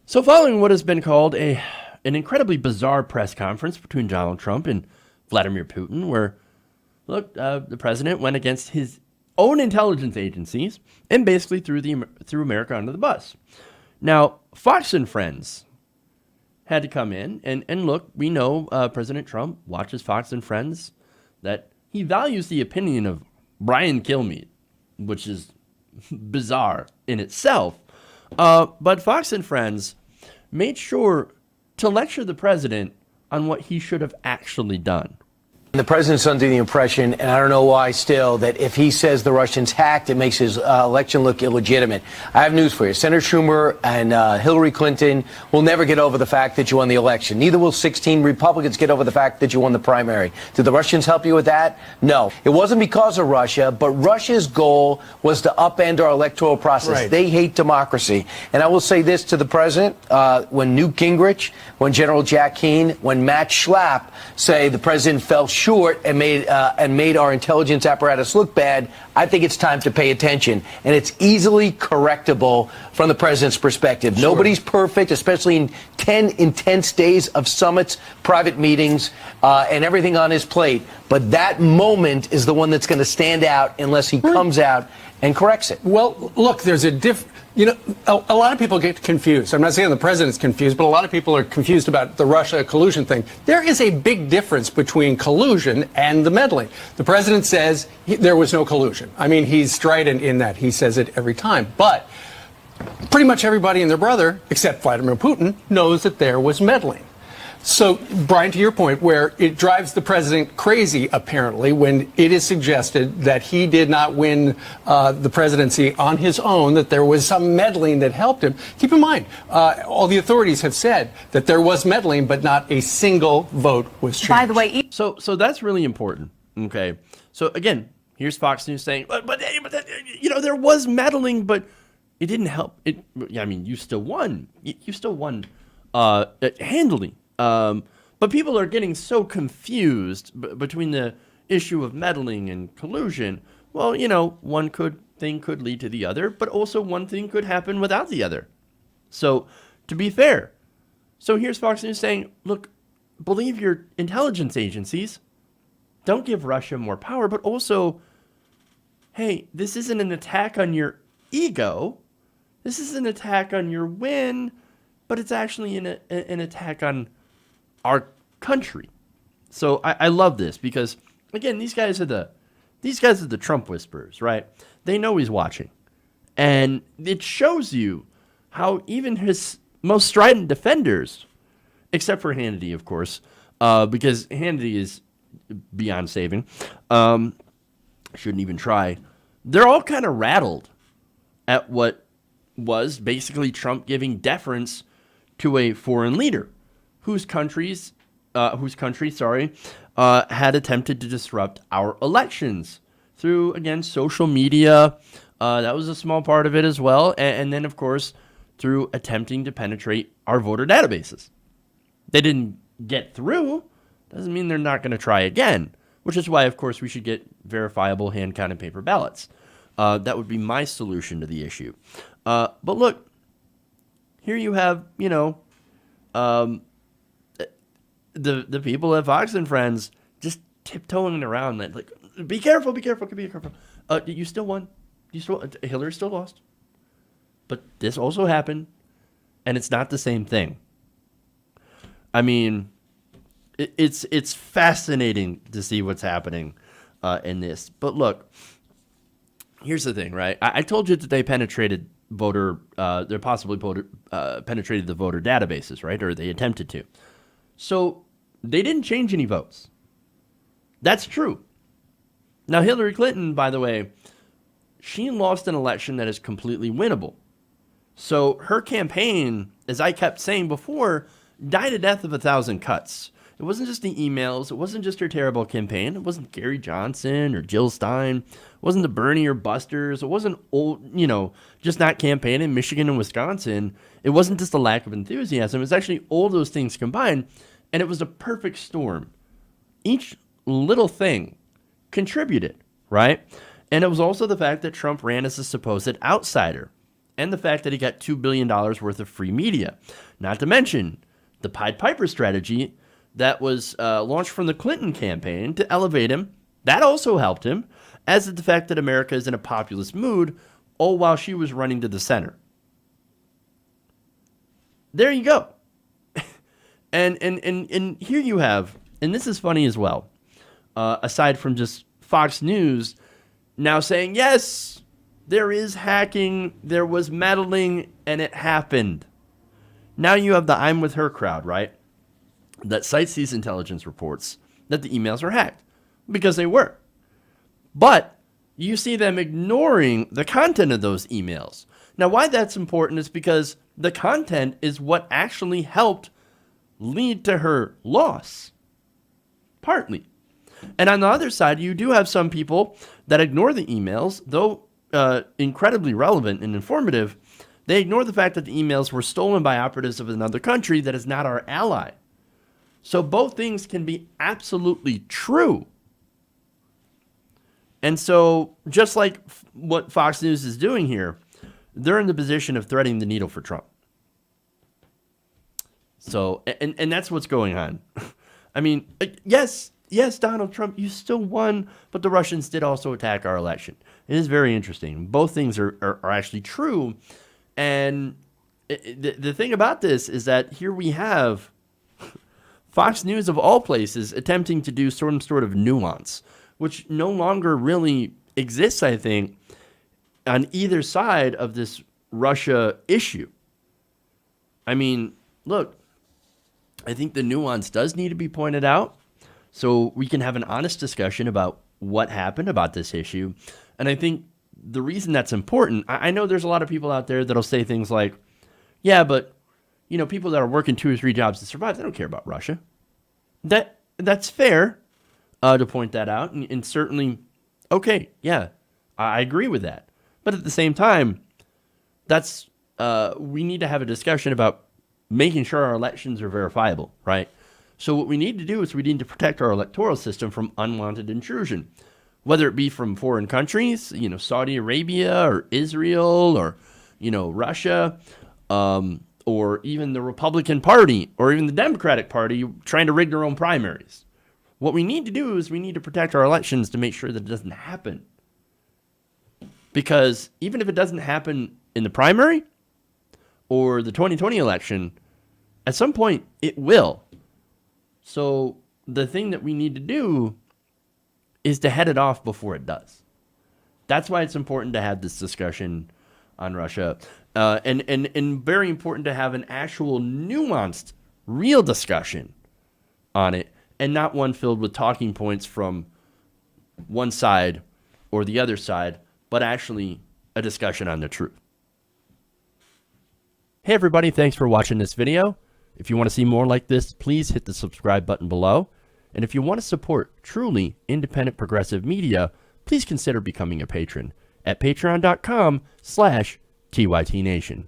So following what has been called an incredibly bizarre press conference between Donald Trump and Vladimir Putin, where, look, the president went against his own intelligence agencies and basically threw America under the bus. Now, Fox and Friends had to come in and look, we know President Trump watches Fox and Friends, that he values the opinion of Brian Kilmeade, which is bizarre in itself. But Fox and Friends made sure to lecture the president on what he should have actually done. The president's under the impression, and I don't know why still, that if he says the Russians hacked, it makes his election look illegitimate. I have news for you. Senator Schumer and Hillary Clinton will never get over the fact that you won the election. Neither will 16 Republicans get over the fact that you won the primary. Did the Russians help you with that? No. It wasn't because of Russia, but Russia's goal was to upend our electoral process. Right. They hate democracy. And I will say this to the president, when Newt Gingrich, when General Jack Keane, when Matt Schlapp say the president fell short and made our intelligence apparatus look bad, I think it's time to pay attention. And it's easily correctable from the president's perspective. Sure. Nobody's perfect, especially in 10 intense days of summits, private meetings, and everything on his plate. But that moment is the one that's going to stand out unless he comes out and corrects it. Well, look, there's a a lot of people get confused. I'm not saying the president's confused, but a lot of people are confused about the Russia collusion thing. There is a big difference between collusion and the meddling. The president says there was no collusion. I mean, he's strident in that. He says it every time. But pretty much everybody and their brother, except Vladimir Putin, knows that there was meddling. So, Brian, to your point, where it drives the president crazy, apparently, when it is suggested that he did not win the presidency on his own, that there was some meddling that helped him. Keep in mind, all the authorities have said that there was meddling, but not a single vote was changed. By the way, so that's really important. Okay. So again, here's Fox News saying, but there was meddling, but it didn't help. I mean, you still won. You still won handily. But people are getting so confused between the issue of meddling and collusion. Well, one thing could lead to the other, but also one thing could happen without the other. So, to be fair, here's Fox News saying, look, believe your intelligence agencies. Don't give Russia more power, but also, hey, this isn't an attack on your ego. This is an attack on your win, but it's actually an attack on our country. So I love this because, again, these guys are the Trump whisperers, right? They know he's watching. And it shows you how even his most strident defenders, except for Hannity, of course, because Hannity is beyond saving, shouldn't even try. They're all kind of rattled at what was basically Trump giving deference to a foreign leader whose country had attempted to disrupt our elections through, again, social media. That was a small part of it as well. And then, of course, through attempting to penetrate our voter databases. They didn't get through. Doesn't mean they're not going to try again, which is why, of course, we should get verifiable hand-counted paper ballots. That would be my solution to the issue. But look, here you have, the people at Fox and Friends just tiptoeing around like be careful. You still won. Hillary still lost. But this also happened, and it's not the same thing. I mean, it's fascinating to see what's happening in this. But look, here's the thing, right? I told you that they penetrated penetrated the voter databases, right? Or they attempted to. So they didn't change any votes. That's true. Now, Hillary Clinton, by the way, she lost an election that is completely winnable. So her campaign, as I kept saying before, died a death of 1,000 cuts. It wasn't just the emails. It wasn't just her terrible campaign. It wasn't Gary Johnson or Jill Stein. It wasn't the Bernie or Busters. It wasn't just not campaigning in Michigan and Wisconsin. It wasn't just a lack of enthusiasm. It was actually all those things combined, and it was a perfect storm. Each little thing contributed, right? And it was also the fact that Trump ran as a supposed outsider. and the fact that he got $2 billion worth of free media. Not to mention the Pied Piper strategy that was launched from the Clinton campaign to elevate him. That also helped him, as did the fact that America is in a populist mood, all while she was running to the center. There you go. And here you have, and this is funny as well, aside from just Fox News now saying, yes, there is hacking, there was meddling, and it happened. Now you have the I'm with her crowd, right? That cites these intelligence reports that the emails are hacked, because they were. But you see them ignoring the content of those emails. Now, why that's important is because the content is what actually helped lead to her loss. Partly. And on the other side, you do have some people that ignore the emails, though incredibly relevant and informative. They ignore the fact that the emails were stolen by operatives of another country that is not our ally. So both things can be absolutely true. And so, just like what Fox News is doing here, they're in the position of threading the needle for Trump. So, and that's what's going on. I mean, yes, Donald Trump, you still won, but the Russians did also attack our election. It is very interesting. Both things are actually true. And the thing about this is that here we have Fox News, of all places, attempting to do some sort of nuance, which no longer really exists, I think, on either side of this Russia issue. I mean, look, I think the nuance does need to be pointed out so we can have an honest discussion about what happened about this issue. And I think the reason that's important, I know there's a lot of people out there that'll say things like, yeah, but, you know, people that are working 2 or 3 jobs to survive, they don't care about Russia. That's fair to point that out. And certainly, okay, yeah, I agree with that. But at the same time, that's we need to have a discussion about making sure our elections are verifiable, right? So what we need to do is we need to protect our electoral system from unwanted intrusion, whether it be from foreign countries, you know, Saudi Arabia or Israel or, you know, Russia, or even the Republican Party or even the Democratic Party trying to rig their own primaries. What we need to do is we need to protect our elections to make sure that it doesn't happen. Because even if it doesn't happen in the primary or the 2020 election, at some point it will. So the thing that we need to do is to head it off before it does. That's why it's important to have this discussion on Russia. And very important to have an actual nuanced, real discussion on it, and not one filled with talking points from one side or the other side, but actually a discussion on the truth. Hey everybody, thanks for watching this video. If you want to see more like this, please hit the subscribe button below. And if you want to support truly independent progressive media, please consider becoming a patron at patreon.com/TYTNation.